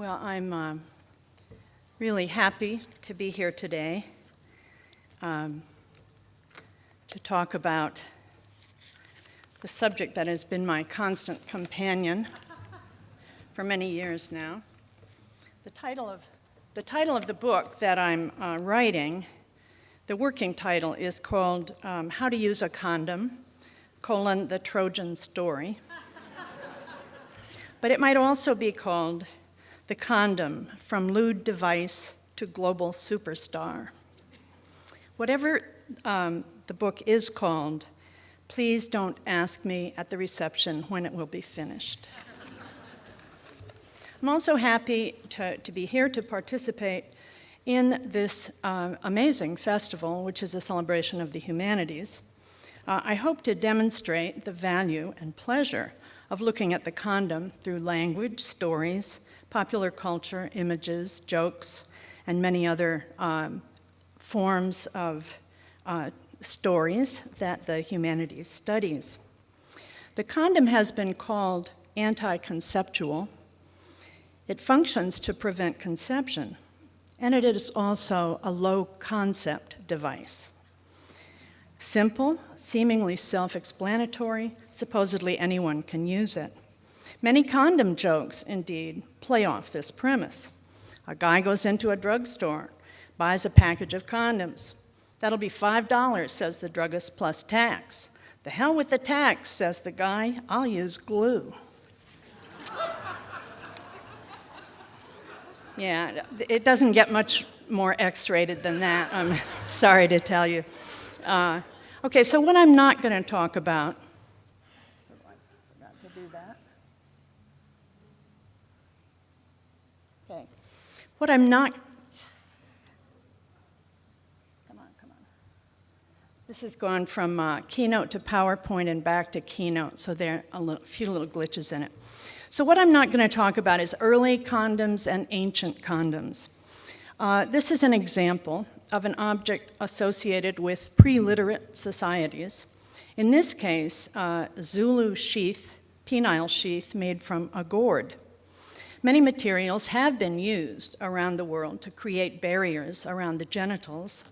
Well, I'm really happy to be here today to talk about the subject that has been my constant companion for many years now. The title of the book that I'm writing, the working title is called How to Use a Condom, the Trojan Story. But it might also be called The Condom, From Lewd Device to Global Superstar. Whatever the book is called, please don't ask me at the reception when it will be finished. I'm also happy to be here to participate in this amazing festival, which is a celebration of the humanities. I hope to demonstrate the value and pleasure of looking at the condom through language, stories, popular culture, images, jokes, and many other forms of stories that the humanities studies. The condom has been called anti-conceptual. It functions to prevent conception, and it is also a low-concept device. Simple, seemingly self-explanatory, supposedly anyone can use it. Many condom jokes, indeed, play off this premise. A guy goes into a drugstore, buys a package of condoms. That'll be $5, says the druggist, plus tax. The hell with the tax, says the guy, I'll use glue. Yeah, it doesn't get much more X-rated than that, I'm sorry to tell you. Okay, so what I'm not going to talk about, I forgot to do that. Okay, what I'm not, come on. This has gone from Keynote to PowerPoint and back to Keynote, so there are a few little glitches in it. So what I'm not going to talk about is early condoms and ancient condoms. This is an example of an object associated with pre-literate societies. In this case, Zulu sheath, penile sheath made from a gourd. Many materials have been used around the world to create barriers around the genitals.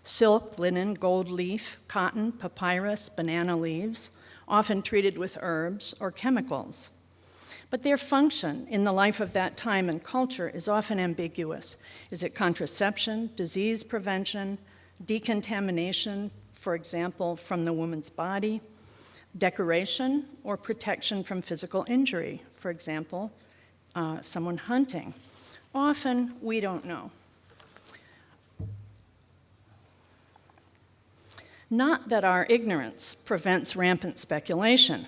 Silk, linen, gold leaf, cotton, papyrus, banana leaves, often treated with herbs or chemicals. But their function in the life of that time and culture is often ambiguous. Is it contraception, disease prevention, decontamination, for example, from the woman's body, decoration, or protection from physical injury, for example, someone hunting? Often, we don't know. Not that our ignorance prevents rampant speculation.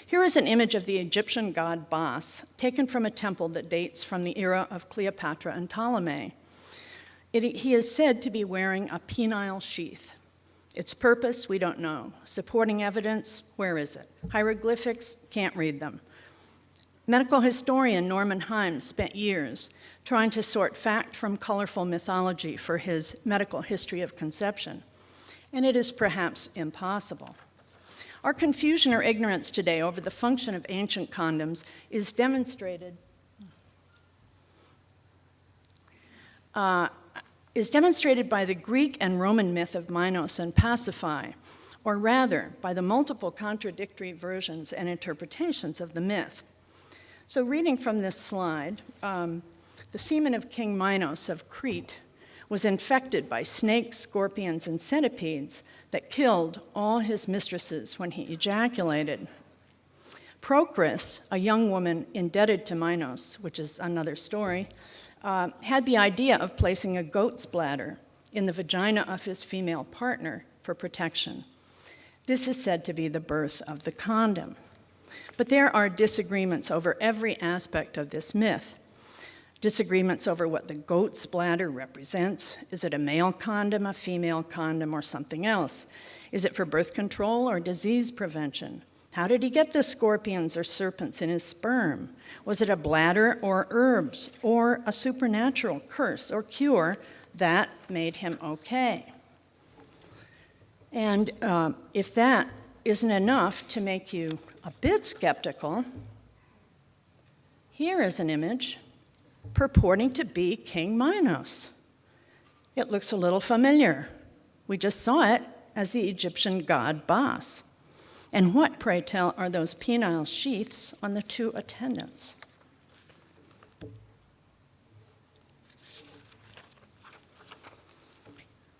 Here is an image of the Egyptian god Bas, taken from a temple that dates from the era of Cleopatra and Ptolemy. He is said to be wearing a penile sheath. Its purpose, we don't know. Supporting evidence, where is it? Hieroglyphics, can't read them. Medical historian Norman Himes spent years trying to sort fact from colorful mythology for his medical history of conception, and it is perhaps impossible. Our confusion or ignorance today over the function of ancient condoms is demonstrated by the Greek and Roman myth of Minos and Pasiphae, or rather, by the multiple contradictory versions and interpretations of the myth. So reading from this slide, the semen of King Minos of Crete was infected by snakes, scorpions, and centipedes that killed all his mistresses when he ejaculated. Procris, a young woman indebted to Minos, which is another story, had the idea of placing a goat's bladder in the vagina of his female partner for protection. This is said to be the birth of the condom. But there are disagreements over every aspect of this myth. Disagreements over what the goat's bladder represents. Is it a male condom, a female condom, or something else? Is it for birth control or disease prevention? How did he get the scorpions or serpents in his sperm? Was it a bladder or herbs or a supernatural curse or cure that made him okay? And if that isn't enough to make you a bit skeptical, here is an image purporting to be King Minos. It looks a little familiar. We just saw it as the Egyptian god Bas. And what, pray tell, are those penile sheaths on the two attendants?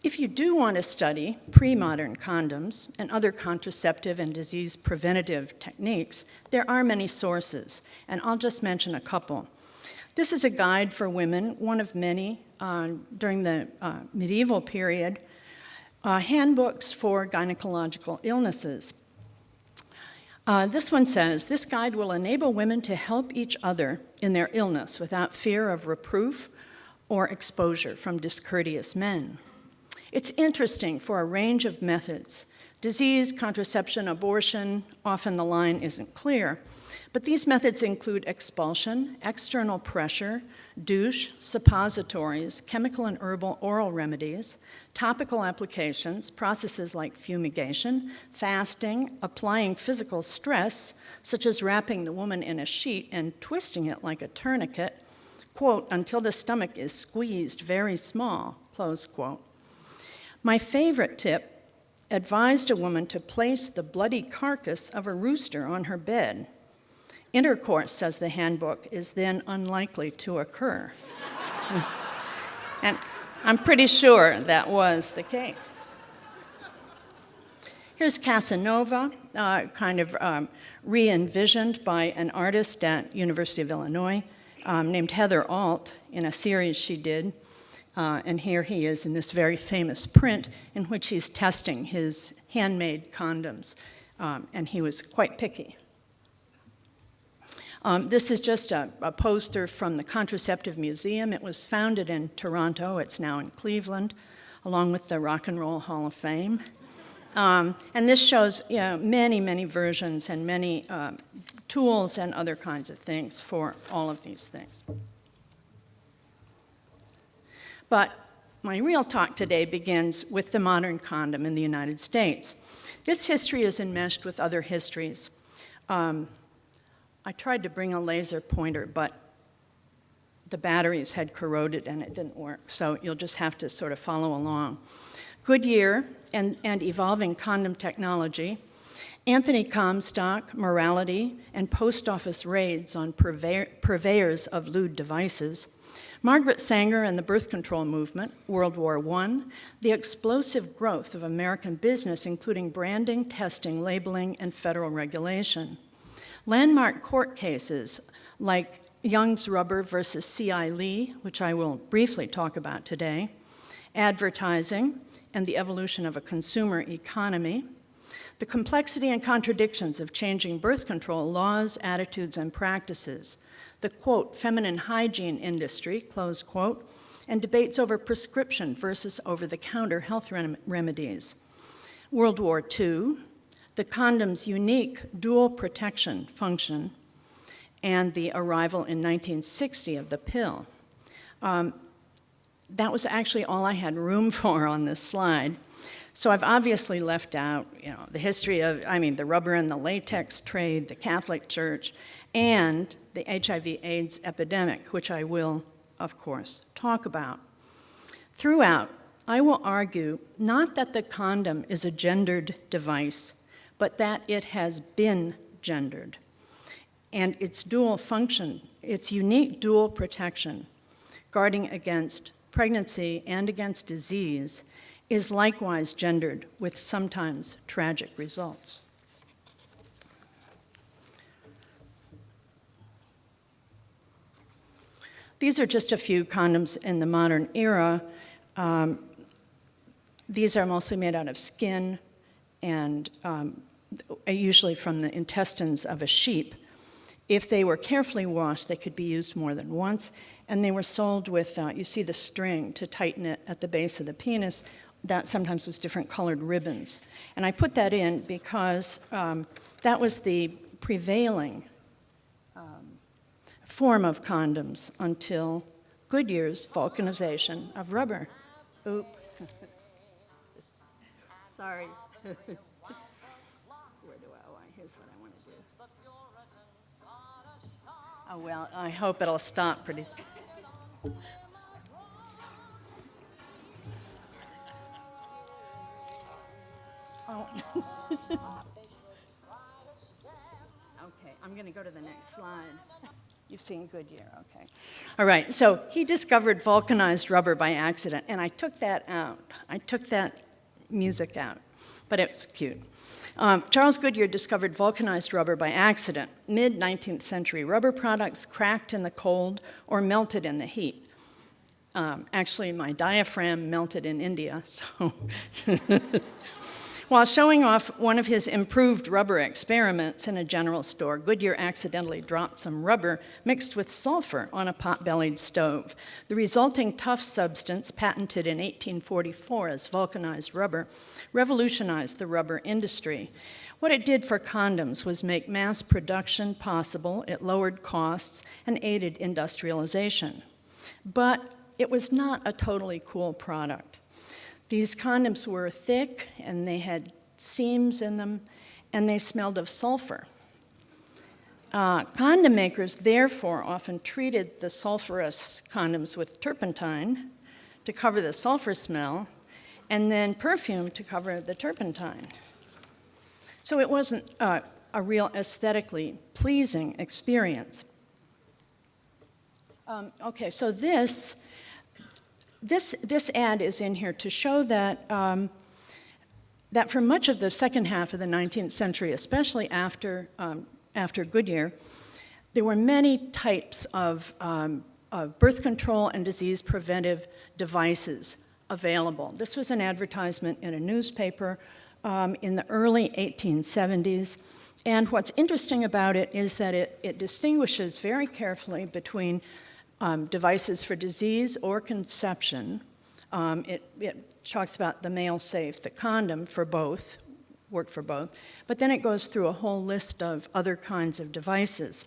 If you do want to study pre-modern condoms and other contraceptive and disease preventative techniques, there are many sources, and I'll just mention a couple. This is a guide for women, one of many during the medieval period, handbooks for gynecological illnesses. This one says, this guide will enable women to help each other in their illness without fear of reproof or exposure from discourteous men. It's interesting for a range of methods. Disease, contraception, abortion, often the line isn't clear, but these methods include expulsion, external pressure, douche, suppositories, chemical and herbal oral remedies, topical applications, processes like fumigation, fasting, applying physical stress, such as wrapping the woman in a sheet and twisting it like a tourniquet, quote, until the stomach is squeezed very small, close quote. My favorite tip advised a woman to place the bloody carcass of a rooster on her bed. Intercourse, says the handbook, is then unlikely to occur. And I'm pretty sure that was the case. Here's Casanova, re-envisioned by an artist at University of Illinois named Heather Alt in a series she did. And here he is in this very famous print in which he's testing his handmade condoms, and he was quite picky. This is just a poster from the Contraceptive Museum. It was founded in Toronto. It's now in Cleveland, along with the Rock and Roll Hall of Fame. And this shows many, many versions and many tools and other kinds of things for all of these things. But my real talk today begins with the modern condom in the United States. This history is enmeshed with other histories. I tried to bring a laser pointer, but the batteries had corroded and it didn't work, so you'll just have to sort of follow along. Goodyear and evolving condom technology, Anthony Comstock, morality, and post office raids on purveyors of lewd devices, Margaret Sanger and the birth control movement, World War I, the explosive growth of American business, including branding, testing, labeling, and federal regulation. Landmark court cases like Young's Rubber versus C.I. Lee, which I will briefly talk about today, advertising and the evolution of a consumer economy, the complexity and contradictions of changing birth control laws, attitudes, and practices, the, quote, feminine hygiene industry, close quote, and debates over prescription versus over-the-counter health remedies. World War II, the condom's unique dual protection function, and the arrival in 1960 of the pill. That was actually all I had room for on this slide. So I've obviously left out, the history of, the rubber and the latex trade, the Catholic Church, and the HIV/AIDS epidemic, which I will, of course, talk about. Throughout, I will argue not that the condom is a gendered device, but that it has been gendered. And its dual function, its unique dual protection, guarding against pregnancy and against disease, is likewise gendered with sometimes tragic results. These are just a few condoms in the modern era. These are mostly made out of skin and usually from the intestines of a sheep. If they were carefully washed, they could be used more than once, and they were sold with, you see the string to tighten it at the base of the penis. That sometimes was different colored ribbons. And I put that in because that was the prevailing form of condoms until Goodyear's vulcanization of rubber. Oop. Sorry. Where do here's what I want to do. Oh, well, I hope it'll stop pretty. Oh. Okay, I'm going to go to the next slide. You've seen Goodyear, okay. All right, so he discovered vulcanized rubber by accident, and I took that out. I took that music out, but it's cute. Charles Goodyear discovered vulcanized rubber by accident. Mid-19th century rubber products cracked in the cold or melted in the heat. Actually, my diaphragm melted in India, so. While showing off one of his improved rubber experiments in a general store, Goodyear accidentally dropped some rubber mixed with sulfur on a pot-bellied stove. The resulting tough substance, patented in 1844 as vulcanized rubber, revolutionized the rubber industry. What it did for condoms was make mass production possible, it lowered costs, and aided industrialization. But it was not a totally cool product. These condoms were thick, and they had seams in them, and they smelled of sulfur. Condom makers, therefore, often treated the sulfurous condoms with turpentine to cover the sulfur smell, and then perfume to cover the turpentine. So it wasn't a real aesthetically pleasing experience. Okay, so this ad is in here to show that, that for much of the second half of the 19th century, especially after Goodyear, there were many types of birth control and disease preventive devices available. This was an advertisement in a newspaper in the early 1870s. And what's interesting about it is that it distinguishes very carefully between devices for disease or conception. It talks about the male safe, the condom for both, worked for both, but then it goes through a whole list of other kinds of devices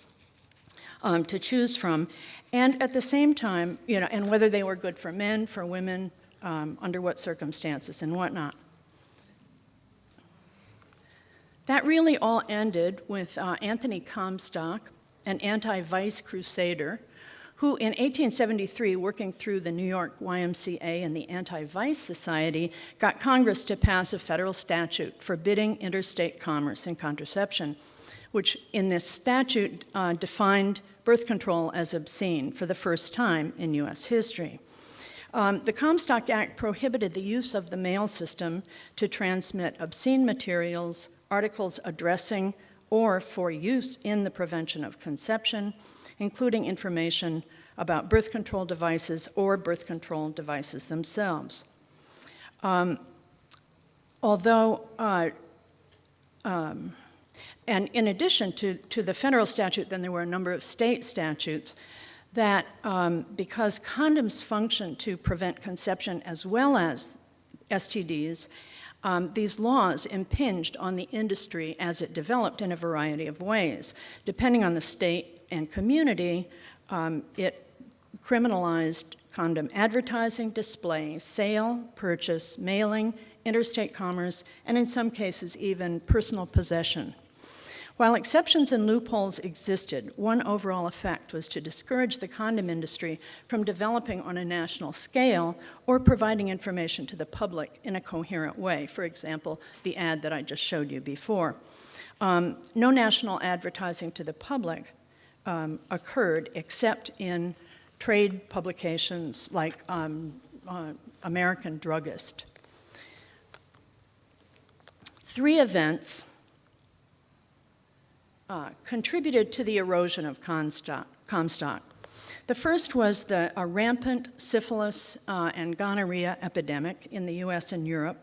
to choose from, and at the same time, and whether they were good for men, for women, under what circumstances and whatnot. That really all ended with Anthony Comstock, an anti-vice crusader, who in 1873, working through the New York YMCA and the Anti-Vice Society, got Congress to pass a federal statute forbidding interstate commerce in contraception, which in this statute defined birth control as obscene for the first time in US history. The Comstock Act prohibited the use of the mail system to transmit obscene materials, articles addressing or for use in the prevention of conception, including information about birth control devices or birth control devices themselves. And in addition to the federal statute, then there were a number of state statutes that, because condoms function to prevent conception as well as STDs, these laws impinged on the industry as it developed in a variety of ways. Depending on the state and community, it criminalized condom advertising, display, sale, purchase, mailing, interstate commerce, and in some cases even personal possession. While exceptions and loopholes existed, one overall effect was to discourage the condom industry from developing on a national scale or providing information to the public in a coherent way. For example, the ad that I just showed you before. No national advertising to the public occurred except in trade publications like American Druggist. Three events contributed to the erosion of Comstock. The first was a rampant syphilis and gonorrhea epidemic in the US and Europe,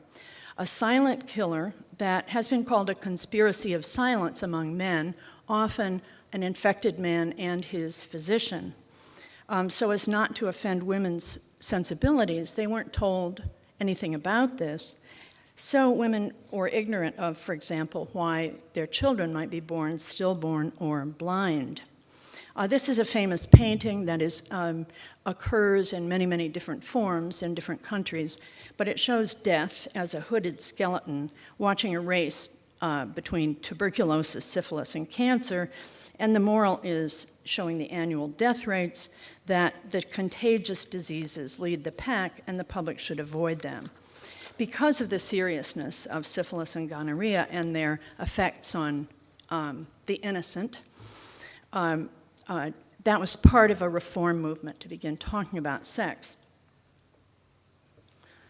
a silent killer that has been called a conspiracy of silence among men, often an infected man and his physician. So as not to offend women's sensibilities, they weren't told anything about this. So women were ignorant of, for example, why their children might be born stillborn or blind. This is a famous painting that occurs in many, many different forms in different countries, but it shows death as a hooded skeleton watching a race between tuberculosis, syphilis, and cancer. And the moral is showing the annual death rates that the contagious diseases lead the pack and the public should avoid them. Because of the seriousness of syphilis and gonorrhea and their effects on the innocent, that was part of a reform movement to begin talking about sex.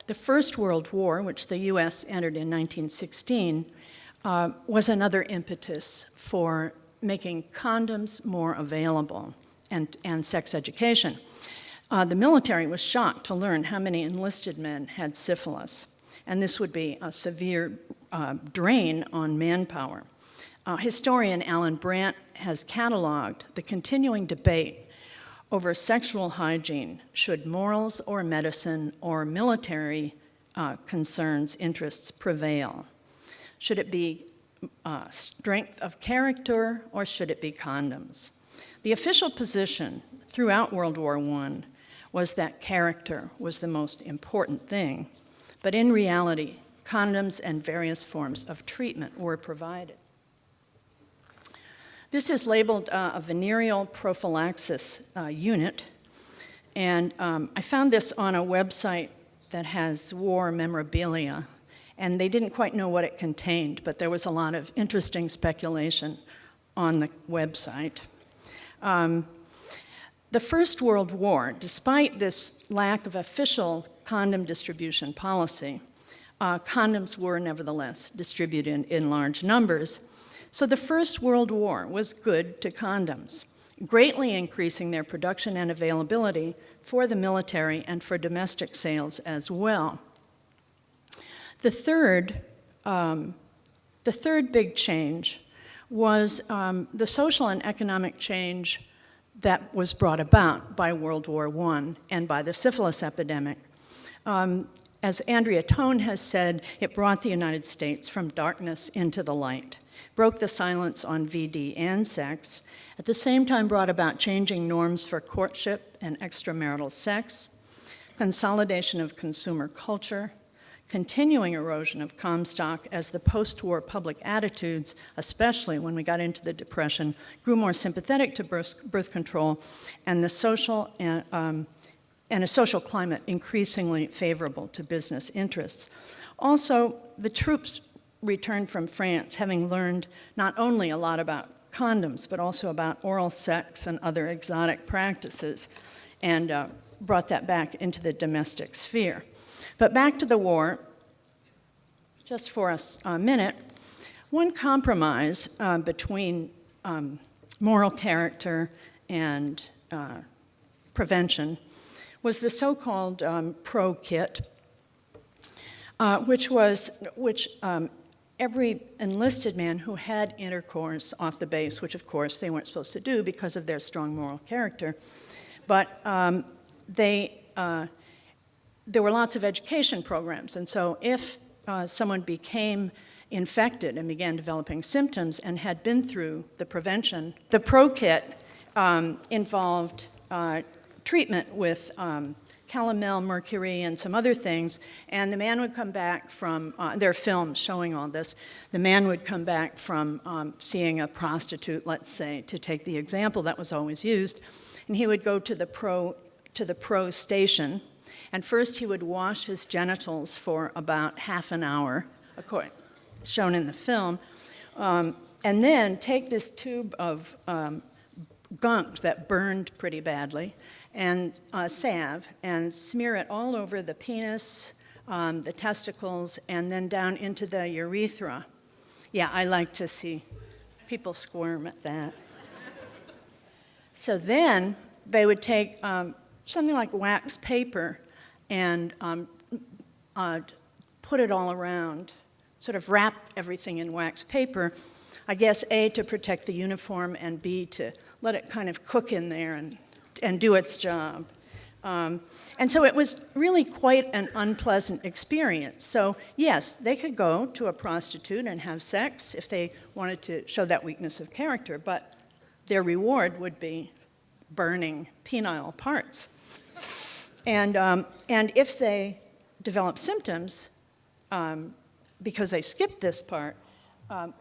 The First World War, which the US entered in 1916, was another impetus for making condoms more available and sex education. The military was shocked to learn how many enlisted men had syphilis, and this would be a severe drain on manpower. Historian Alan Brandt has cataloged the continuing debate over sexual hygiene. Should morals or medicine or military concerns, interests prevail? Should it be strength of character, or should it be condoms? The official position throughout World War I was that character was the most important thing, but in reality, condoms and various forms of treatment were provided. This is labeled a venereal prophylaxis unit, and I found this on a website that has war memorabilia, and they didn't quite know what it contained, but there was a lot of interesting speculation on the website. The First World War, despite this lack of official condom distribution policy, condoms were nevertheless distributed in large numbers. So the First World War was good to condoms, greatly increasing their production and availability for the military and for domestic sales as well. The third big change was the social and economic change that was brought about by World War I and by the syphilis epidemic. As Andrea Tone has said, it brought the United States from darkness into the light, broke the silence on VD and sex, at the same time brought about changing norms for courtship and extramarital sex, consolidation of consumer culture, continuing erosion of Comstock as the post-war public attitudes, especially when we got into the Depression, grew more sympathetic to birth control, and the social and a social climate increasingly favorable to business interests. Also, the troops returned from France having learned not only a lot about condoms, but also about oral sex and other exotic practices, and brought that back into the domestic sphere. But back to the war, just for a minute, one compromise between moral character and prevention was the so-called Prokit, which every enlisted man who had intercourse off the base, which of course they weren't supposed to do because of their strong moral character, but there were lots of education programs, and so if someone became infected and began developing symptoms and had been through the prevention, the Prokit involved treatment with calomel, mercury, and some other things, and the man would come back from, there are films showing all this, the man would come back from seeing a prostitute, let's say, to take the example that was always used, and he would go to the pro station, and first he would wash his genitals for about half an hour, shown in the film, and then take this tube of gunk that burned pretty badly, and salve, and smear it all over the penis, the testicles, and then down into the urethra. Yeah, I like to see people squirm at that. So then they would take something like wax paper and put it all around, sort of wrap everything in wax paper, I guess A, to protect the uniform, and B, to let it kind of cook in there and do its job. And so it was really quite an unpleasant experience. So yes, they could go to a prostitute and have sex if they wanted to show that weakness of character, but their reward would be burning penile parts. And if they developed symptoms, because they skipped this part,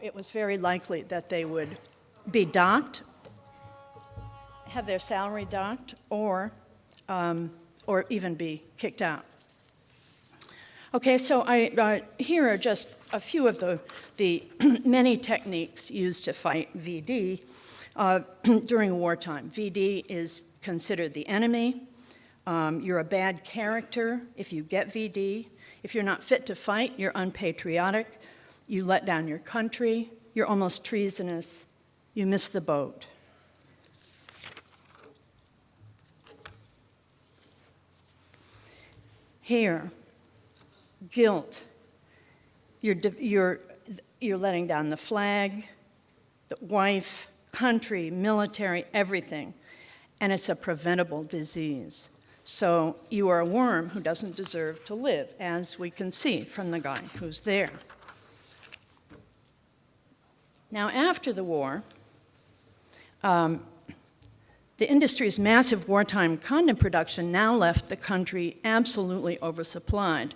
it was very likely that they would be docked, have their salary docked, or even be kicked out. Okay, so here are just a few of the many techniques used to fight VD during wartime. VD is considered the enemy. You're a bad character if you get VD. If you're not fit to fight, you're unpatriotic. You let down your country. You're almost treasonous. You miss the boat. Here, guilt. You're letting down the flag, the wife, country, military, everything. And it's a preventable disease. So you are a worm who doesn't deserve to live, as we can see from the guy who's there. Now, after the war, the industry's massive wartime condom production now left the country absolutely oversupplied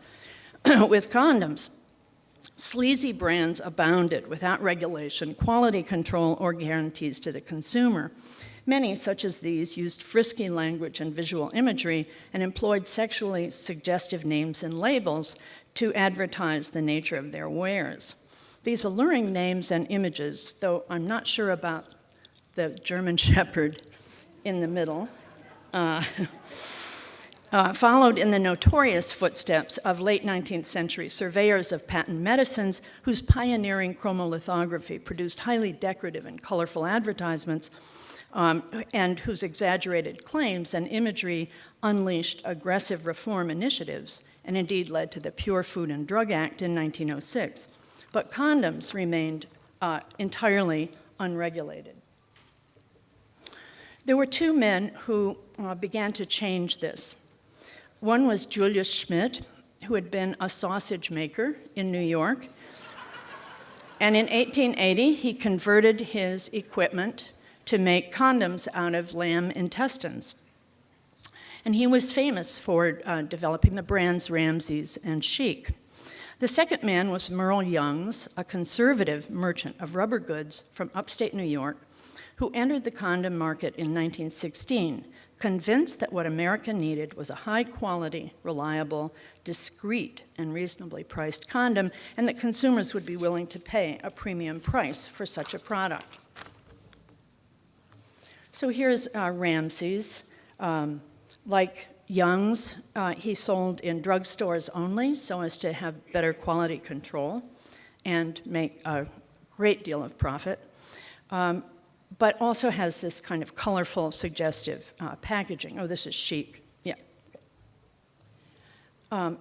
with condoms. Sleazy brands abounded without regulation, quality control, or guarantees to the consumer. Many, such as these, used frisky language and visual imagery and employed sexually suggestive names and labels to advertise the nature of their wares. These alluring names and images, though I'm not sure about the German Shepherd in the middle, followed in the notorious footsteps of late 19th century surveyors of patent medicines whose pioneering chromolithography produced highly decorative and colorful advertisements and whose exaggerated claims and imagery unleashed aggressive reform initiatives and indeed led to the Pure Food and Drug Act in 1906. But condoms remained entirely unregulated. There were two men who began to change this. One was Julius Schmidt, who had been a sausage maker in New York. And in 1880, he converted his equipment to make condoms out of lamb intestines. And he was famous for developing the brands Ramses and Chic. The second man was Merle Youngs, a conservative merchant of rubber goods from upstate New York, who entered the condom market in 1916, convinced that what America needed was a high-quality, reliable, discreet, and reasonably priced condom, and that consumers would be willing to pay a premium price for such a product. So here's Ramses. Like Young's, he sold in drugstores only so as to have better quality control and make a great deal of profit. But also has this kind of colorful, suggestive packaging. Oh, this is Chic. Yeah.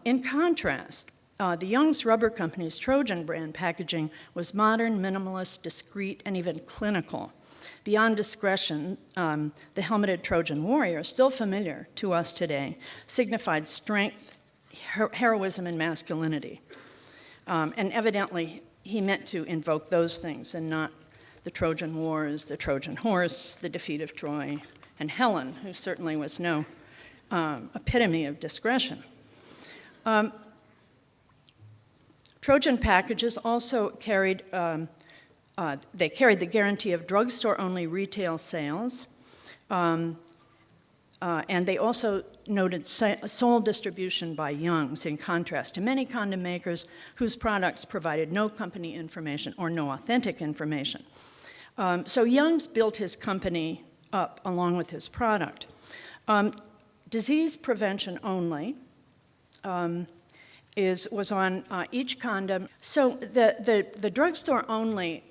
In contrast, the Young's Rubber Company's Trojan brand packaging was modern, minimalist, discreet, and even clinical. Beyond discretion, the helmeted Trojan warrior, still familiar to us today, signified strength, heroism, and masculinity. And evidently, he meant to invoke those things and not the Trojan Wars, the Trojan horse, the defeat of Troy, and Helen, who certainly was no epitome of discretion. Trojan packages also carried, they carried the guarantee of drugstore-only retail sales, and they also noted sole distribution by Young's, in contrast to many condom makers whose products provided no company information or no authentic information. So Young's built his company up along with his product. Disease prevention only was on each condom. So the drugstore only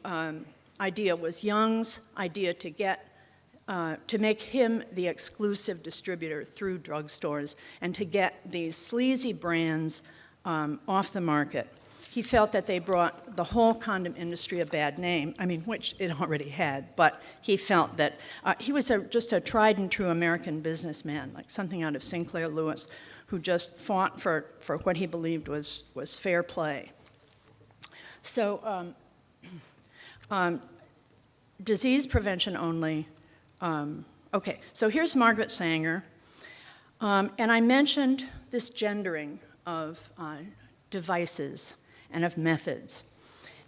idea was Young's idea to make him the exclusive distributor through drugstores and to get these sleazy brands off the market. He felt that they brought the whole condom industry a bad name, which it already had, but he felt that he was just a tried and true American businessman, like something out of Sinclair Lewis, who just fought for what he believed was fair play. So disease prevention only. Okay, so here's Margaret Sanger. And I mentioned this gendering of devices and of methods.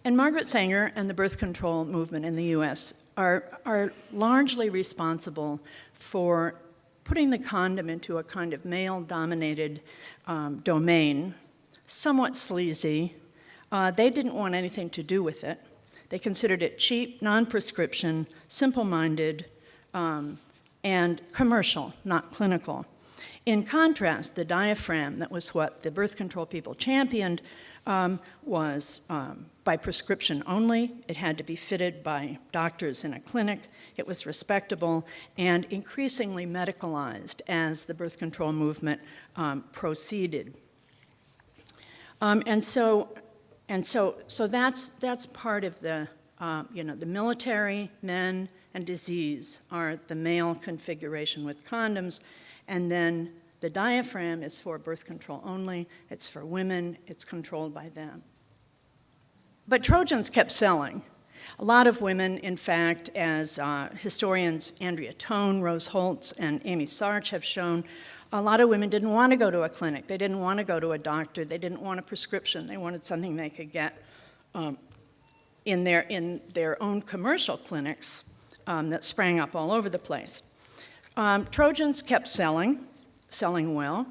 And Margaret Sanger and the birth control movement in the US are largely responsible for putting the condom into a kind of male-dominated domain, somewhat sleazy. They didn't want anything to do with it. They considered it cheap, non-prescription, simple-minded, and commercial, not clinical. In contrast, the diaphragm, that was what the birth control people championed, was by prescription only. It had to be fitted by doctors in a clinic. It was respectable and increasingly medicalized as the birth control movement proceeded. So that's part of the, the military, men, and disease are the male configuration with condoms, and then the diaphragm is for birth control only. It's for women. It's controlled by them. But Trojans kept selling. A lot of women, in fact, as historians Andrea Tone, Rose Holtz, and Amy Sarch have shown, a lot of women didn't want to go to a clinic. They didn't want to go to a doctor. They didn't want a prescription. They wanted something they could get in their own commercial clinics that sprang up all over the place. Trojans kept selling well,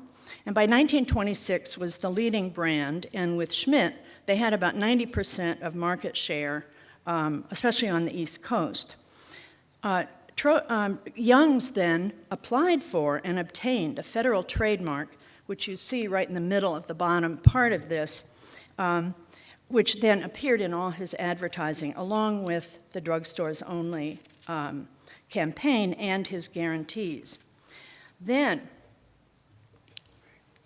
and by 1926 was the leading brand, and with Schmidt, they had about 90% of market share, especially on the East Coast. Young's then applied for and obtained a federal trademark, which you see right in the middle of the bottom part of this, which then appeared in all his advertising, along with the drugstores only campaign and his guarantees. Then,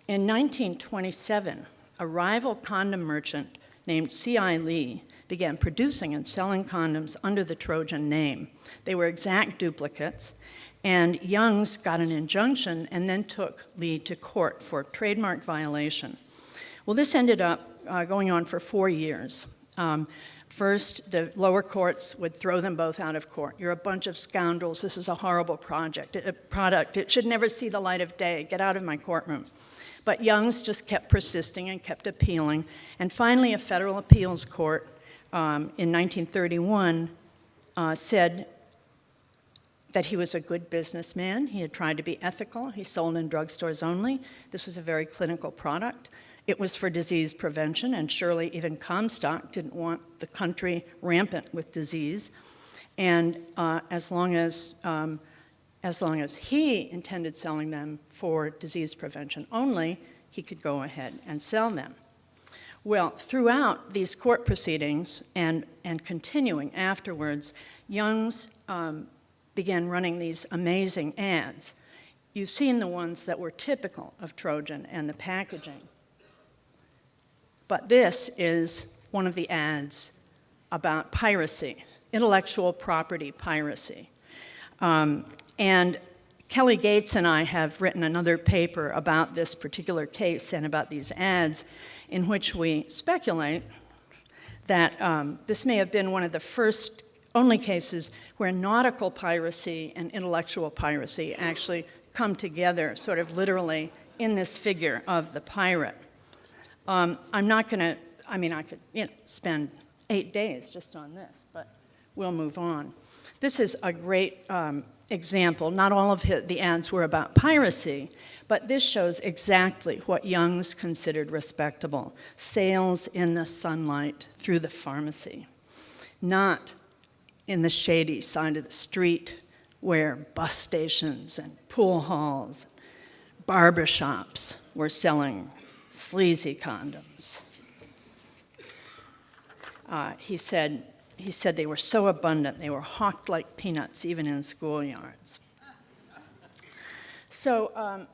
in 1927, a rival condom merchant named C.I. Lee began producing and selling condoms under the Trojan name. They were exact duplicates, and Young's got an injunction and then took Lee to court for trademark violation. Well, this ended up going on for 4 years. First, the lower courts would throw them both out of court. You're a bunch of scoundrels. This is a horrible product. It should never see the light of day. Get out of my courtroom. But Young's just kept persisting and kept appealing. And finally, a federal appeals court in 1931 said that he was a good businessman. He had tried to be ethical. He sold in drugstores only. This was a very clinical product. It was for disease prevention, and surely even Comstock didn't want the country rampant with disease. And as long as he intended selling them for disease prevention only, he could go ahead and sell them. Well, throughout these court proceedings and continuing afterwards, Young's began running these amazing ads. You've seen the ones that were typical of Trojan and the packaging. But this is one of the ads about piracy, intellectual property piracy. And Kelly Gates and I have written another paper about this particular case and about these ads, in which we speculate that this may have been one of the first only cases where nautical piracy and intellectual piracy actually come together, sort of literally, in this figure of the pirate. I'm not going to, I could spend 8 days just on this, but we'll move on. This is a great example. Not all of the ads were about piracy, but this shows exactly what Young's considered respectable. Sales in the sunlight through the pharmacy, not in the shady side of the street where bus stations and pool halls, barbershops were selling sleazy condoms. He said they were so abundant, they were hawked like peanuts, even in schoolyards. So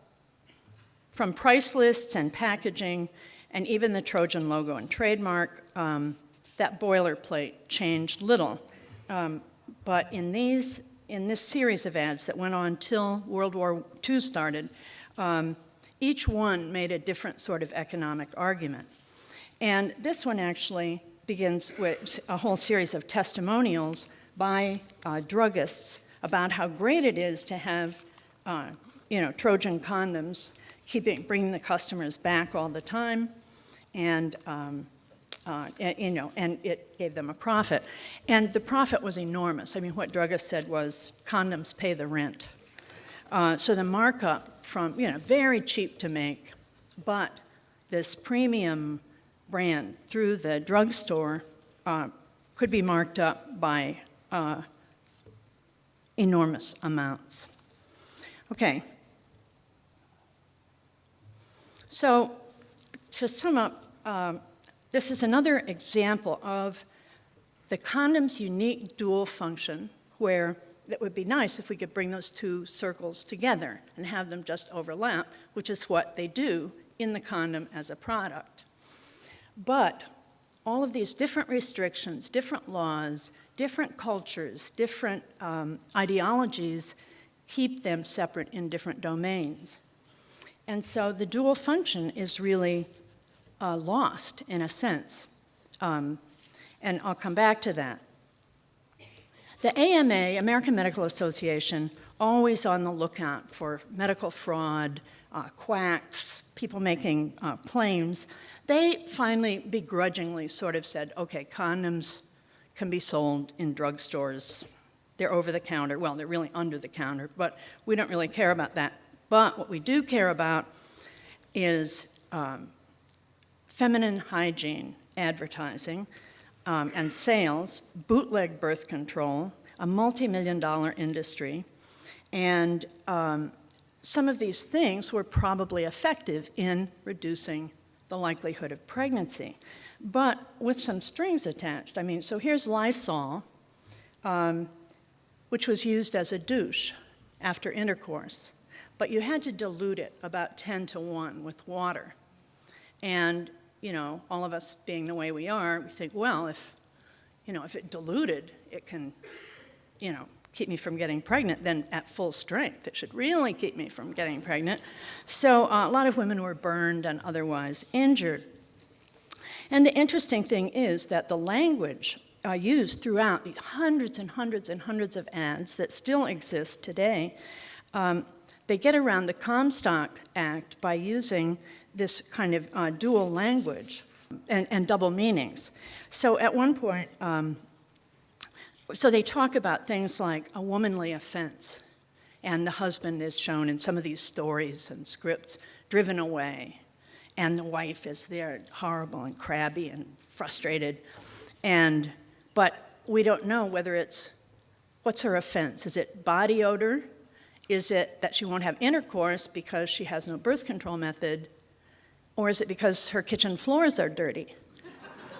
from price lists and packaging, and even the Trojan logo and trademark, that boilerplate changed little. But in this series of ads that went on till World War II started, each one made a different sort of economic argument. And this one actually begins with a whole series of testimonials by druggists about how great it is to have, Trojan condoms, bringing the customers back all the time, and and it gave them a profit. And the profit was enormous. I mean, what druggists said was, condoms pay the rent. So the markup from, very cheap to make, but this premium brand through the drugstore could be marked up by enormous amounts. Okay. So to sum up, this is another example of the condom's unique dual function, where it would be nice if we could bring those two circles together and have them just overlap, which is what they do in the condom as a product. But all of these different restrictions, different laws, different cultures, different ideologies keep them separate in different domains. And so the dual function is really lost in a sense. And I'll come back to that. The AMA, American Medical Association, always on the lookout for medical fraud, quacks, people making claims. They finally begrudgingly sort of said, okay, condoms can be sold in drugstores. They're over the counter. Well, they're really under the counter, but we don't really care about that. But what we do care about is feminine hygiene advertising and sales, bootleg birth control, a multi-million-dollar industry, and some of these things were probably effective in reducing the likelihood of pregnancy, but with some strings attached. I mean, so here's Lysol, which was used as a douche after intercourse, but you had to dilute it about 10-to-1 with water. And, all of us being the way we are, we think, well, if it diluted, it can, keep me from getting pregnant, then at full strength, it should really keep me from getting pregnant. So a lot of women were burned and otherwise injured. And the interesting thing is that the language used throughout the hundreds and hundreds and hundreds of ads that still exist today, they get around the Comstock Act by using this kind of dual language and double meanings. So at one point, so they talk about things like a womanly offense, and the husband is shown in some of these stories and scripts driven away, and the wife is there horrible and crabby and frustrated, but we don't know what's her offense? Is it body odor? Is it that she won't have intercourse because she has no birth control method? Or is it because her kitchen floors are dirty?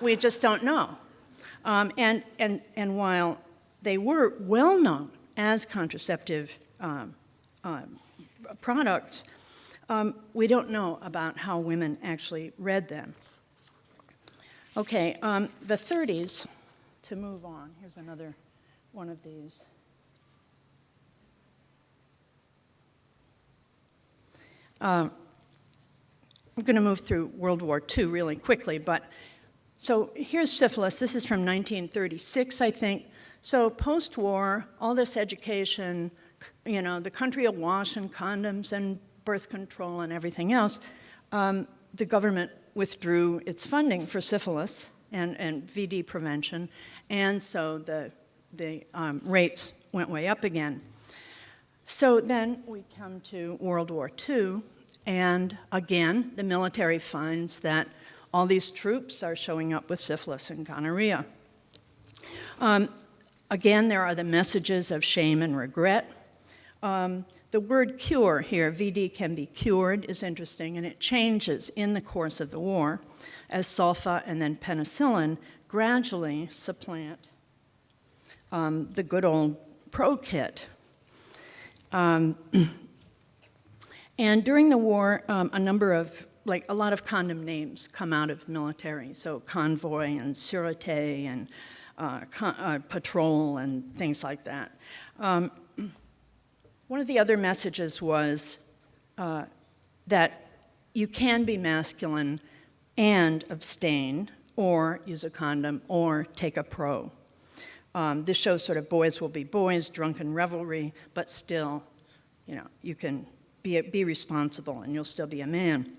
We just don't know. And while they were well known as contraceptive products, we don't know about how women actually read them. Okay, the 30s, to move on, here's another one of these. I'm going to move through World War II really quickly, but so here's syphilis. This is from 1936, I think. So post-war, all this education, the country awash in condoms and birth control and everything else, the government withdrew its funding for syphilis and VD prevention, and so the rates went way up again. So then we come to World War II, and again, the military finds that all these troops are showing up with syphilis and gonorrhea. Again, there are the messages of shame and regret. The word cure here, VD can be cured, is interesting, and it changes in the course of the war as sulfa and then penicillin gradually supplant the good old Prokit. And during the war, a lot of condom names come out of the military, so Convoy and Sûreté and Patrol and things like that. One of the other messages was that you can be masculine and abstain, or use a condom, or take a pro. This shows sort of boys will be boys, drunken revelry, but still, you can be responsible and you'll still be a man.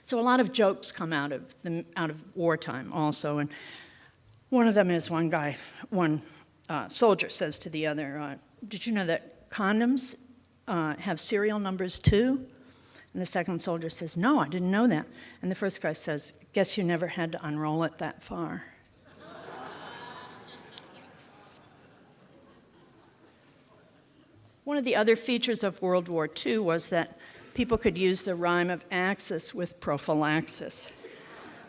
So a lot of jokes come out of wartime also, and one of them is one soldier says to the other, "Did you know that condoms have serial numbers too?" And the second soldier says, "No, I didn't know that." And the first guy says, "Guess you never had to unroll it that far." One of the other features of World War II was that people could use the rhyme of axis with prophylaxis.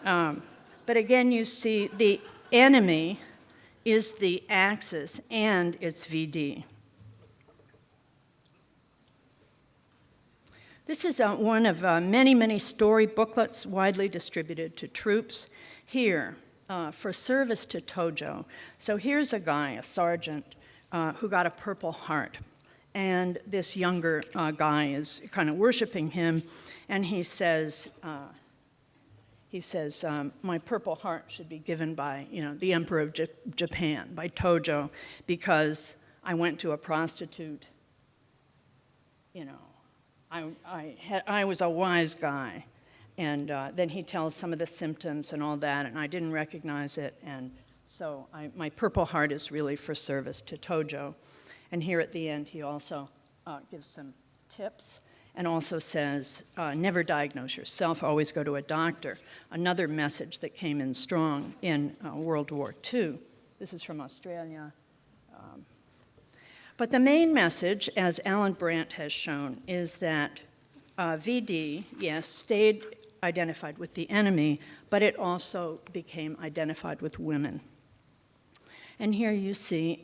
But again, you see the enemy is the axis and it's VD. This is one of many, many story booklets widely distributed to troops. Here, for service to Tojo. So here's a guy, a sergeant, who got a Purple Heart. And this younger guy is kind of worshiping him, and he says, my Purple Heart should be given by, the Emperor of Japan, by Tojo, because I went to a prostitute. I was a wise guy. And then he tells some of the symptoms and all that, and I didn't recognize it, and so my Purple Heart is really for service to Tojo. And here at the end, he also gives some tips and also says, never diagnose yourself, always go to a doctor. Another message that came in strong in World War II. This is from Australia. But the main message, as Alan Brandt has shown, is that VD, yes, stayed identified with the enemy, but it also became identified with women. And here you see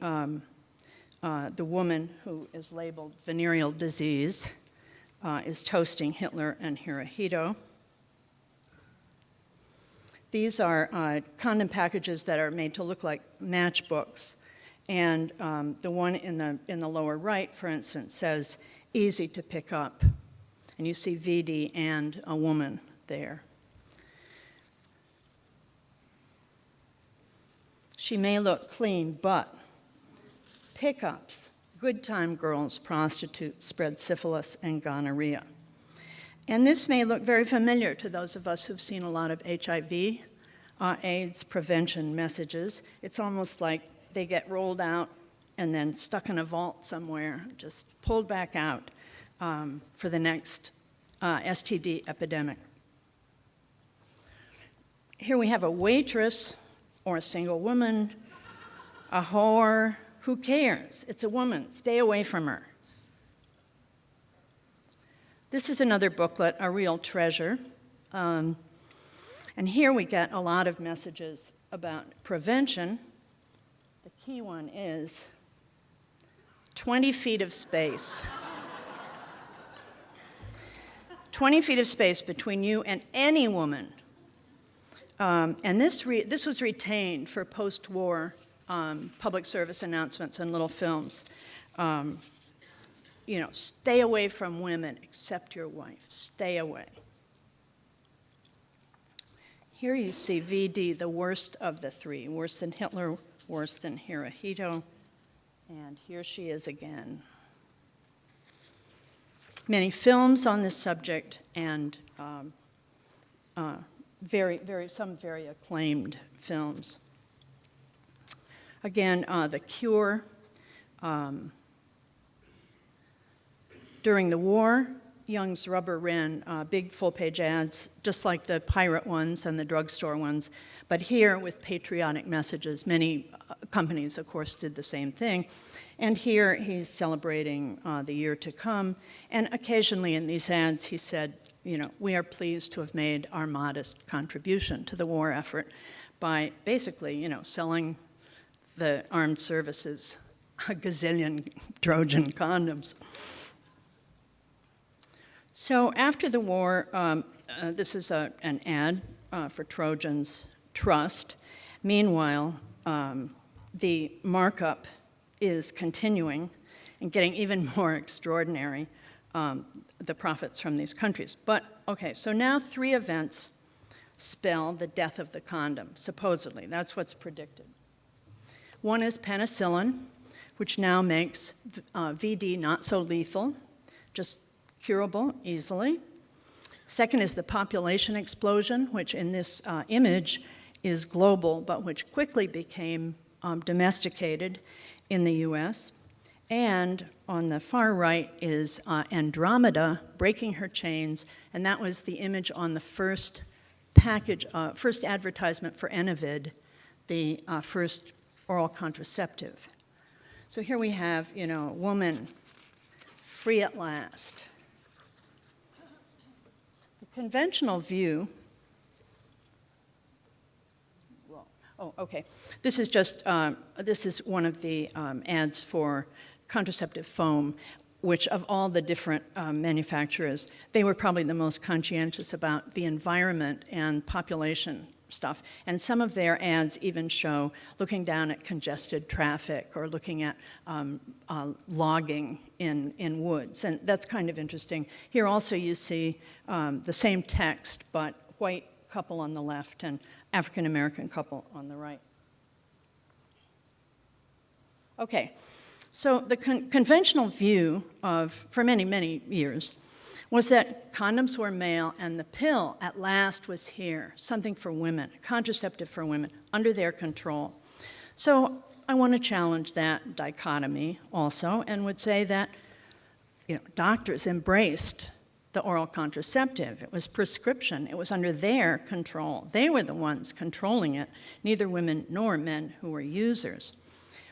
the woman who is labeled venereal disease is toasting Hitler and Hirohito. These are condom packages that are made to look like matchbooks. And the one in the lower right, for instance, says, easy to pick up. And you see VD and a woman there. She may look clean, but pickups, good time girls, prostitutes, spread syphilis and gonorrhea. And this may look very familiar to those of us who've seen a lot of HIV, AIDS prevention messages. It's almost like they get rolled out and then stuck in a vault somewhere, just pulled back out for the next STD epidemic. Here we have a waitress or a single woman, a whore. Who cares? It's a woman. Stay away from her. This is another booklet, a real treasure. And here we get a lot of messages about prevention. The key one is 20 feet of space. 20 feet of space between you and any woman. And this was retained for post-war public service announcements and little films. Stay away from women except your wife. Stay away. Here you see VD, the worst of the three, worse than Hitler, worse than Hirohito. And here she is again. Many films on this subject and some very acclaimed films. Again, The Cure. During the war, Young's Rubber ran big full-page ads, just like the pirate ones and the drugstore ones, but here with patriotic messages. Many companies, of course, did the same thing. And here he's celebrating the year to come. And occasionally in these ads, he said, we are pleased to have made our modest contribution to the war effort by basically, selling the armed services a gazillion Trojan condoms. So after the war, this is an ad for Trojan's Trust. Meanwhile, the markup is continuing and getting even more extraordinary, the profits from these countries. But, okay, so now 3 events spell the death of the condom, supposedly. That's what's predicted. One is penicillin, which now makes VD not so lethal, just curable easily. Second is the population explosion, which in this image is global, but which quickly became domesticated in the US. And on the far right is Andromeda breaking her chains, and that was the image on the first package, first advertisement for Enovid, the first oral contraceptive. So here we have, a woman free at last. The conventional view, This is just, this is one of the ads for Contraceptive Foam, which of all the different manufacturers, they were probably the most conscientious about the environment and population stuff. And some of their ads even show looking down at congested traffic or looking at logging in woods. And that's kind of interesting. Here also you see the same text, but white couple on the left and African-American couple on the right. Okay, so the conventional view for many, many years, was that condoms were male and the pill at last was here, something for women, contraceptive for women, under their control. So I want to challenge that dichotomy also and would say that doctors embraced the oral contraceptive. It was prescription. It was under their control. They were the ones controlling it, neither women nor men who were users.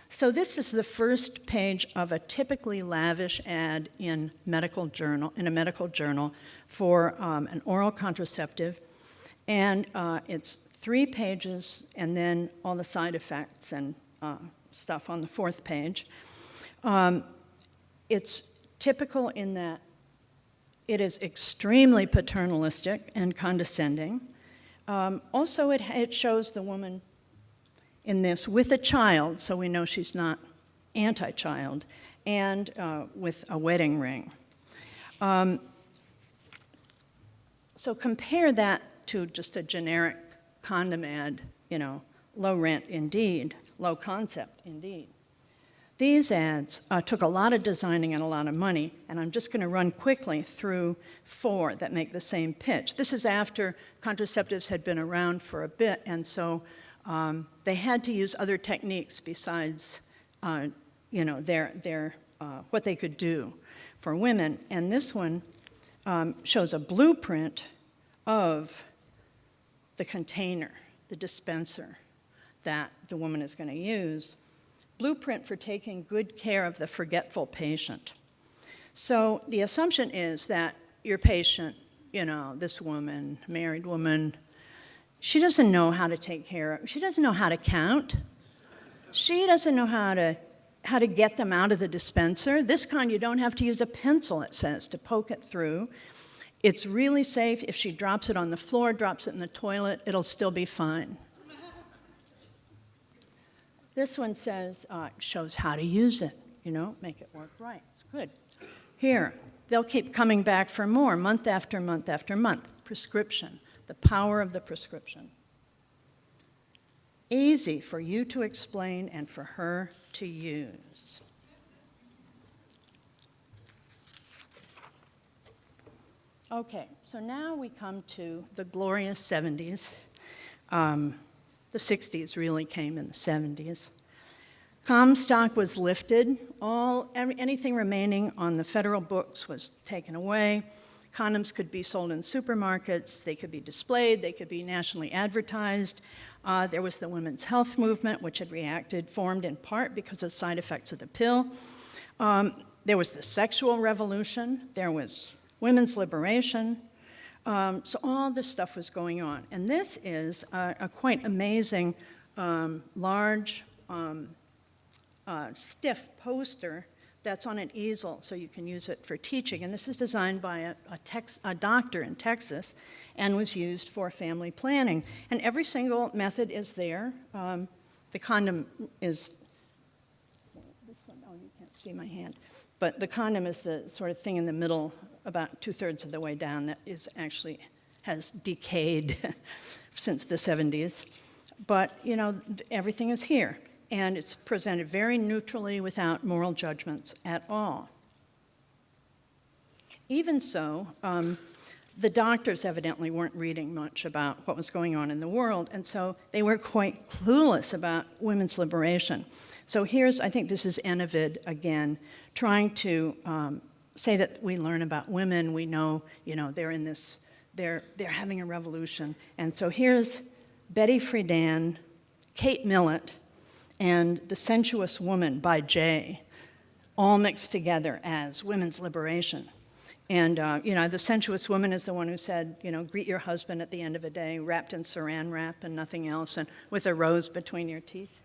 So this is the first page of a typically lavish ad in a medical journal for an oral contraceptive. And it's 3 pages and then all the side effects and stuff on the 4th page. It's typical in that it is extremely paternalistic and condescending. Also, it shows the woman in this with a child, so we know she's not anti-child, and with a wedding ring. So compare that to just a generic condom ad, low rent indeed, low concept indeed. These ads took a lot of designing and a lot of money, and I'm just going to run quickly through 4 that make the same pitch. This is after contraceptives had been around for a bit, and so they had to use other techniques besides, their what they could do for women. And this one shows a blueprint of the container, the dispenser that the woman is going to use. Blueprint for taking good care of the forgetful patient. So the assumption is that your patient, this woman, married woman, she doesn't know how to take care of, she doesn't know how to count. She doesn't know how to get them out of the dispenser. This kind, you don't have to use a pencil, it says, to poke it through. It's really safe. If she drops it on the floor, drops it in the toilet, it'll still be fine. This one says, shows how to use it, make it work right. It's good. Here, they'll keep coming back for more, month after month after month. Prescription, the power of the prescription. Easy for you to explain and for her to use. Okay, so now we come to the glorious 70s. The 60s really came in the 70s. Comstock was lifted. Anything remaining on the federal books was taken away. Condoms could be sold in supermarkets. They could be displayed. They could be nationally advertised. There was the women's health movement, which had formed in part because of side effects of the pill. There was the sexual revolution. There was women's liberation. So all this stuff was going on. And this is a quite amazing, large, stiff poster that's on an easel, so you can use it for teaching. And this is designed by a doctor in Texas and was used for family planning. And every single method is there. The condom is, this one, oh, you can't see my hand. But the condom is the sort of thing in the middle, about 2/3 of the way down, that has decayed since the 70s. But, everything is here. And it's presented very neutrally without moral judgments at all. Even so, the doctors evidently weren't reading much about what was going on in the world, and so they were quite clueless about women's liberation. So I think this is Enovid again, trying to say that we learn about women, we know, they're in this, they're having a revolution. And so here's Betty Friedan, Kate Millett, and The Sensuous Woman by Jay, all mixed together as women's liberation. And, the sensuous woman is the one who said, greet your husband at the end of a day, wrapped in saran wrap and nothing else, and with a rose between your teeth.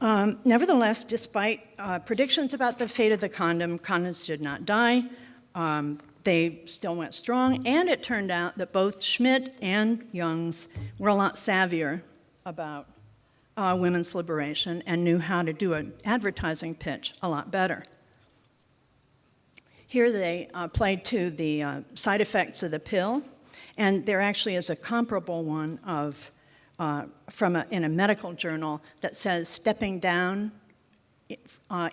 Nevertheless, despite predictions about the fate of the condom, condoms did not die. They still went strong, and it turned out that both Schmidt and Youngs were a lot savvier about women's liberation and knew how to do an advertising pitch a lot better. Here they played to the side effects of the pill, and there actually is a comparable one in a medical journal that says stepping down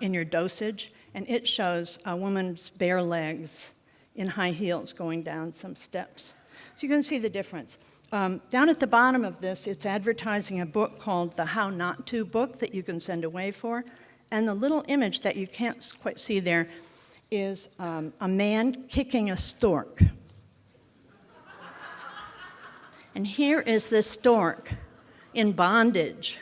in your dosage, and it shows a woman's bare legs in high heels going down some steps. So you can see the difference. Down at the bottom of this, it's advertising a book called the How Not To book that you can send away for, and the little image that you can't quite see there is a man kicking a stork. And here is the stork in bondage.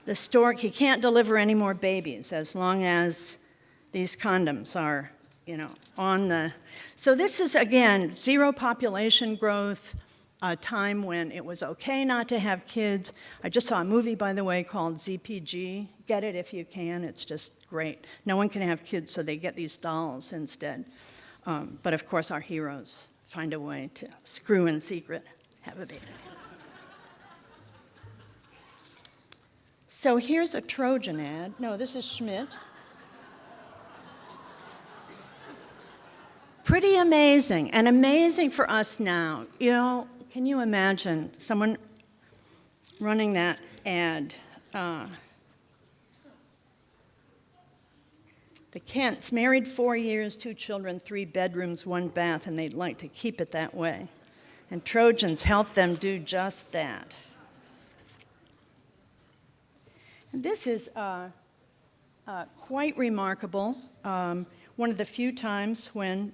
The stork, he can't deliver any more babies as long as these condoms are, on the... So this is, again, zero population growth, a time when it was okay not to have kids. I just saw a movie, by the way, called ZPG. Get it if you can. It's just great. No one can have kids, so they get these dolls instead. But of course, our heroes find a way to screw in secret, have a baby. So here's a Trojan ad. No, this is Schmidt. Pretty amazing, and amazing for us now. Can you imagine someone running that ad? The Kents, married 4 years, 2 children, 3 bedrooms, 1 bath, and they'd like to keep it that way. And Trojans help them do just that. And this is quite remarkable. One of the few times when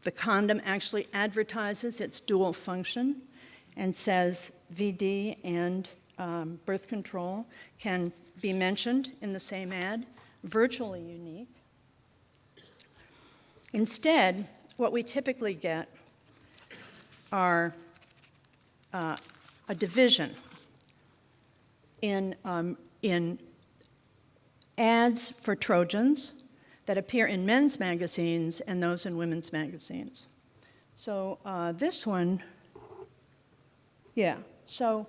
the condom actually advertises its dual function and says VD and birth control can be mentioned in the same ad, virtually unique. Instead, what we typically get are a division in ads for Trojans that appear in men's magazines and those in women's magazines. So this one, so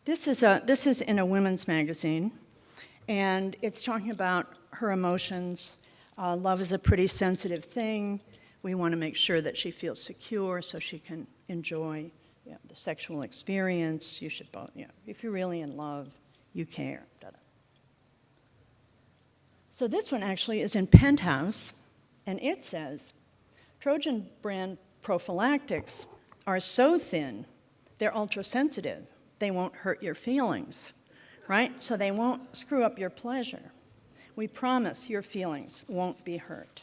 this is in a women's magazine, and it's talking about her emotions. Love is a pretty sensitive thing. We want to make sure that she feels secure so she can enjoy the sexual experience. You should both, if you're really in love, you care. Da-da. So this one actually is in Penthouse, and it says, Trojan brand prophylactics are so thin, they're ultra-sensitive. They won't hurt your feelings, right? So they won't screw up your pleasure. We promise your feelings won't be hurt.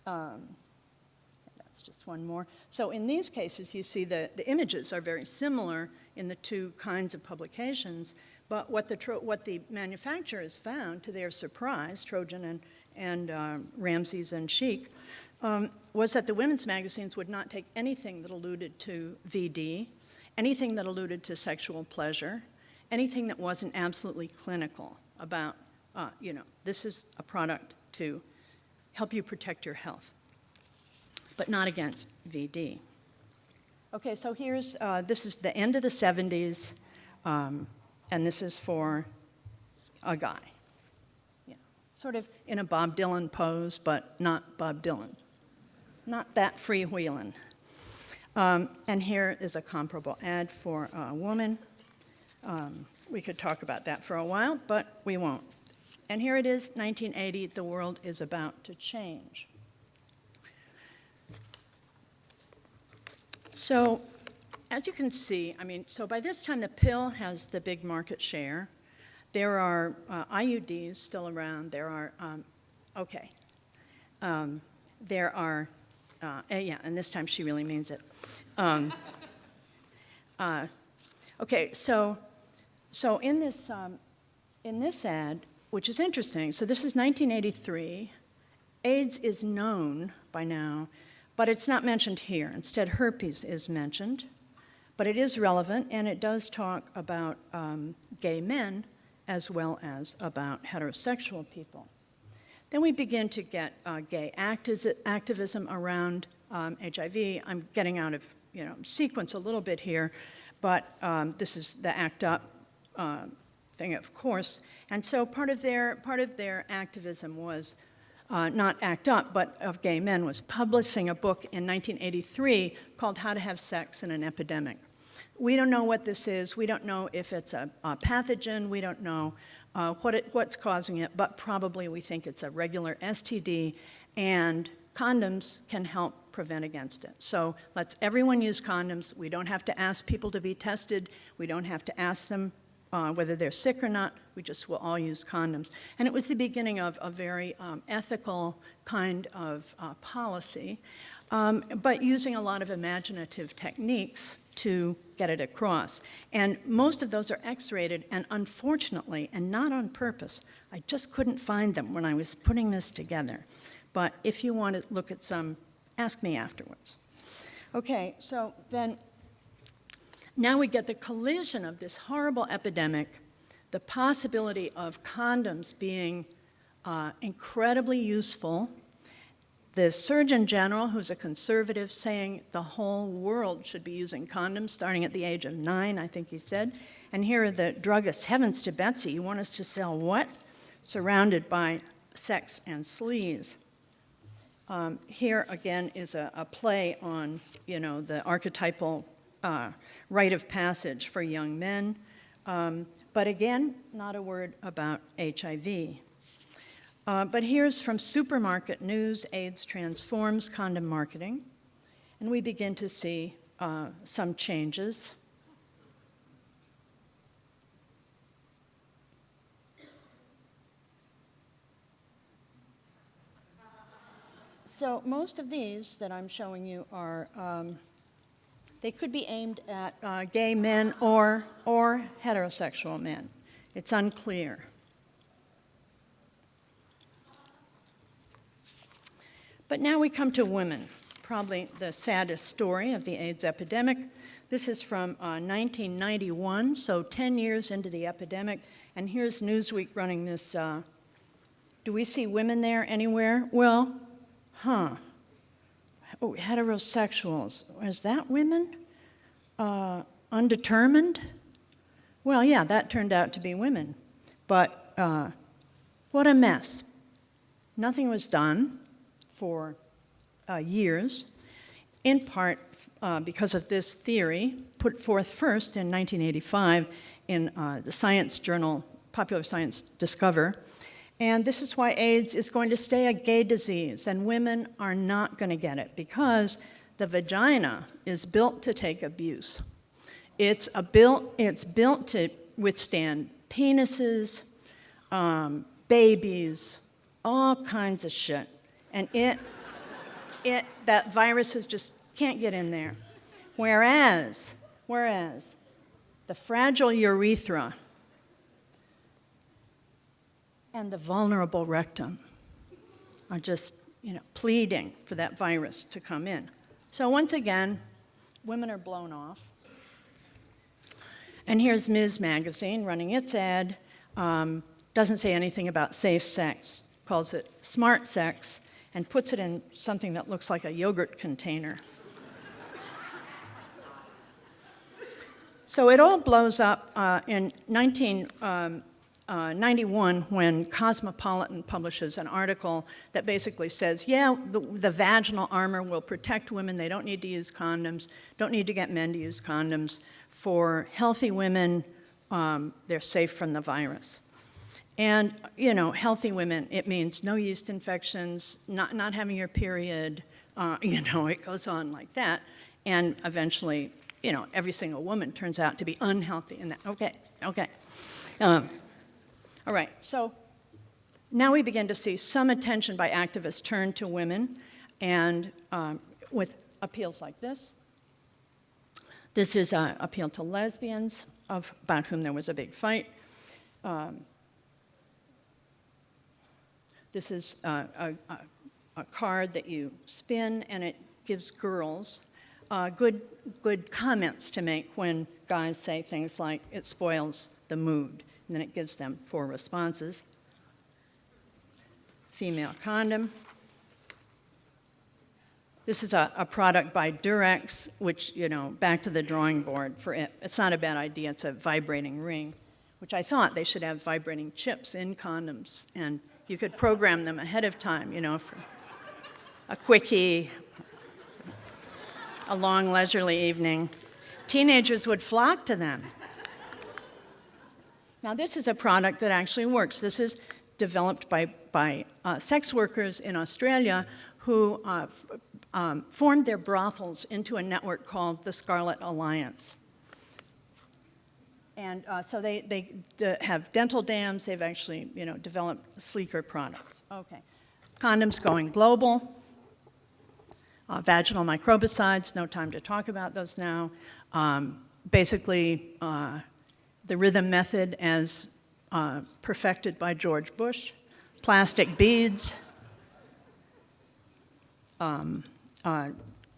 That's just one more. So in these cases, you see the images are very similar in the two kinds of publications, but what the manufacturers found, to their surprise, Trojan and Ramses and Chic, was that the women's magazines would not take anything that alluded to VD, anything that alluded to sexual pleasure, anything that wasn't absolutely clinical about, this is a product to help you protect your health, but not against VD. Okay, so this is the end of the 70s, and this is for a guy. Sort of in a Bob Dylan pose, but not Bob Dylan. Not that freewheeling. And here is a comparable ad for a woman. We could talk about that for a while, but we won't. And here it is, 1980, the world is about to change. So, as you can see, so by this time the pill has the big market share. There are IUDs still around. There are, there are, yeah, and this time she really means it. Okay, so in this ad, which is interesting, so this is 1983. AIDS is known by now, but it's not mentioned here. Instead, herpes is mentioned, but it is relevant, and it does talk about gay men as well as about heterosexual people. Then we begin to get gay activism around HIV. I'm getting out of sequence a little bit here, but this is the ACT UP thing, of course. And so part of their activism was not ACT UP, but of gay men, was publishing a book in 1983 called How to Have Sex in an Epidemic. We don't know what this is. We don't know if it's a pathogen. We don't know what's causing it, but probably we think it's a regular STD, and condoms can help prevent against it. So let's everyone use condoms. We don't have to ask people to be tested. We don't have to ask them whether they're sick or not. We just will all use condoms. And it was the beginning of a very ethical kind of policy, but using a lot of imaginative techniques to get it across. And most of those are X-rated, and unfortunately, and not on purpose, I just couldn't find them when I was putting this together. But if you want to look at some, ask me afterwards. Okay, so then now we get the collision of this horrible epidemic, the possibility of condoms being incredibly useful, the Surgeon General, who's a conservative, saying the whole world should be using condoms starting at the age of 9, I think he said. And here are the druggists. Heavens to Betsy, you want us to sell what? Surrounded by sex and sleaze. Here again is a play on, the archetypal rite of passage for young men. But again, not a word about HIV. But here's from Supermarket News, AIDS Transforms Condom Marketing. And we begin to see some changes. So most of these that I'm showing you are, they could be aimed at gay men or heterosexual men. It's unclear. But now we come to women, probably the saddest story of the AIDS epidemic. This is from 1991, so 10 years into the epidemic. And here's Newsweek running this. Do we see women there anywhere? Well, heterosexuals. Is that women? Undetermined? Well, yeah, that turned out to be women. But what a mess. Nothing was done for years, in part because of this theory put forth first in 1985 in the science journal, Popular Science Discover. And this is why AIDS is going to stay a gay disease, and women are not going to get it because the vagina is built to take abuse. It's built to withstand penises, babies, all kinds of shit. And that viruses just can't get in there. Whereas the fragile urethra and the vulnerable rectum are just, pleading for that virus to come in. So once again, women are blown off. And here's Ms. Magazine running its ad. Doesn't say anything about safe sex, calls it smart sex, and puts it in something that looks like a yogurt container. So it all blows up in 1991 when Cosmopolitan publishes an article that basically says, the vaginal armor will protect women. They don't need to use condoms, don't need to get men to use condoms. For healthy women, they're safe from the virus. And, you know, healthy women, it means no yeast infections, not having your period, you know, it goes on like that. And eventually, you know, every single woman turns out to be unhealthy in that. Okay. All right, so now we begin to see some attention by activists turn to women, and with appeals like this. This is an appeal to lesbians, about whom there was a big fight. This is a card that you spin, and it gives girls good comments to make when guys say things like, it spoils the mood. And then it gives them 4 responses. Female condom. This is a product by Durex, which, you know, back to the drawing board for it. It's not a bad idea. It's a vibrating ring, which I thought they should have vibrating chips in condoms, and you could program them ahead of time, you know, for a quickie, a long leisurely evening. Teenagers would flock to them. Now, this is a product that actually works. This is developed by sex workers in Australia who formed their brothels into a network called the Scarlet Alliance. And so they have dental dams. They've actually, you know, developed sleeker products. Okay. Condoms going global. Vaginal microbicides, no time to talk about those now. Basically, the rhythm method as perfected by George Bush. Plastic beads.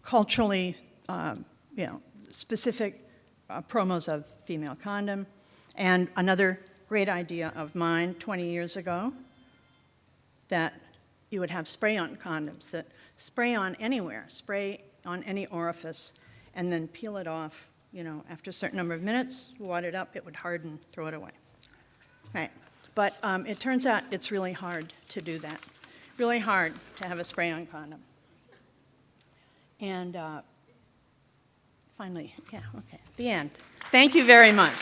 Culturally, you know, specific promos of female condom. And another great idea of mine 20 years ago, that you would have spray-on condoms that spray on anywhere, spray on any orifice, and then peel it off, you know, after a certain number of minutes, wad it up, it would harden, throw it away. Right. But it turns out it's really hard to do that. Really hard to have a spray-on condom. And finally, yeah, okay, the end. Thank you very much.